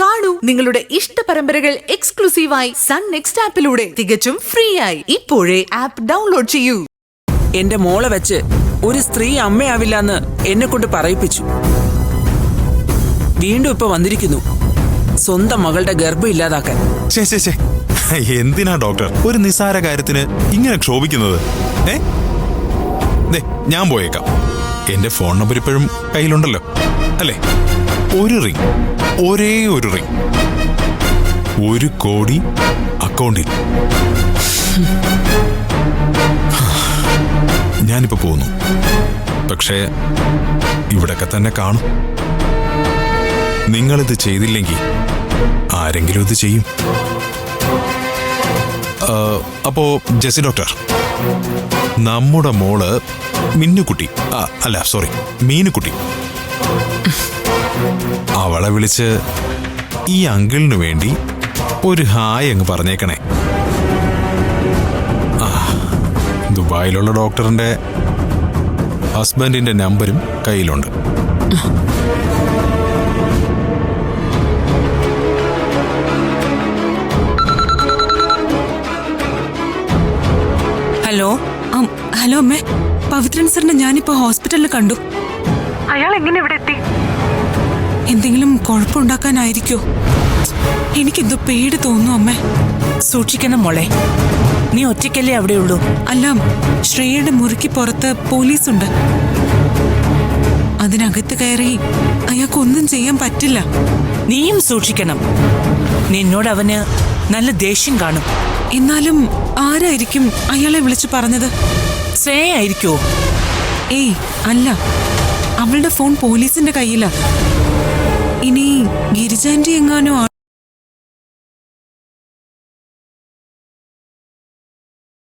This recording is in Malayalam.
കാണൂ നിങ്ങളുടെ ഇഷ്ട പരമ്പരകൾ എക്സ്ക്ലൂസീവായി സൺ നെക്സ്റ്റ് ആപ്പിലൂടെ തികച്ചും ഫ്രീ ആയി ഇപ്പോഴേ ആപ്പ് ഡൗൺലോഡ് ചെയ്യൂ. എന്റെ മോളെ വെച്ച് ഒരു സ്ത്രീ അമ്മയാവില്ലെന്ന് എന്നെ കൊണ്ട് പറയിപ്പിച്ചു. വീണ്ടും ഇപ്പൊ വന്നിരിക്കുന്നു സ്വന്തം മകളുടെ ഗർഭം ഇല്ലാതാക്കാൻ. എന്തിനാ ഡോക്ടർ ഒരു നിസാര കാര്യത്തിന് ഇങ്ങനെ ക്ഷോഭിക്കുന്നത്? ഞാൻ പോയേക്കാം. എന്റെ ഫോൺ നമ്പർ ഇപ്പോഴും കയ്യിലുണ്ടല്ലോ അല്ലേ? ഒരു റിംഗ്, ഒരേ ഒരു റിംഗ്, 1 കോടി അക്കൗണ്ടിൽ. ഞാനിപ്പോ പോകുന്നു, പക്ഷേ ഇവിടൊക്കെ തന്നെ കാണും. നിങ്ങളിത് ചെയ്തില്ലെങ്കിൽ ആരെങ്കിലും ഇത് ചെയ്യും. അപ്പോ ജെസി ഡോക്ടർ, നമ്മുടെ മോള് മിന്നുകുട്ടി, അല്ല സോറി മീനുകുട്ടി, അവളെ വിളിച്ച് ഈ അങ്കിളിനു വേണ്ടി ഒരു ഹായ് അങ്ങ് പറഞ്ഞേക്കണേ. ദുബായിലുള്ള ഡോക്ടറിന്റെ ഹസ്ബൻഡിന്റെ നമ്പരും കയ്യിലുണ്ട്. ഹലോ ഹലോ അമ്മേ, പവിത്രൻ സാറിനെ ഞാനിപ്പോ ഹോസ്പിറ്റലിൽ കണ്ടു. അയാൾ എങ്ങനെ ഇവിടെ എത്തി? എന്തെങ്കിലും കുഴപ്പമുണ്ടാക്കാനായിരിക്കോ? എനിക്കെന്തോ പേടി തോന്നുന്നു അമ്മേ. സൂക്ഷിക്കണം മോളെ, നീ ഒറ്റയ്ക്കല്ലേ അവിടെയുള്ളൂ? അല്ല, ശ്രേയയുടെ മുറിക്ക് പുറത്ത് പോലീസുണ്ട്. അതിനകത്ത് കയറി അയാൾക്കൊന്നും ചെയ്യാൻ പറ്റില്ല. നീയും സൂക്ഷിക്കണം. നിന്നോട് അവന് നല്ല ദേഷ്യം കാണും. എന്നാലും ആരായിരിക്കും അയാളെ വിളിച്ചു പറഞ്ഞത്? ശ്രേയ ആയിരിക്കുമോ? ഏയ് അല്ല, അവളുടെ ഫോൺ പോലീസിന്റെ കയ്യിലാ. ഇനി ഗിരിജാന്റെ എങ്ങാനോ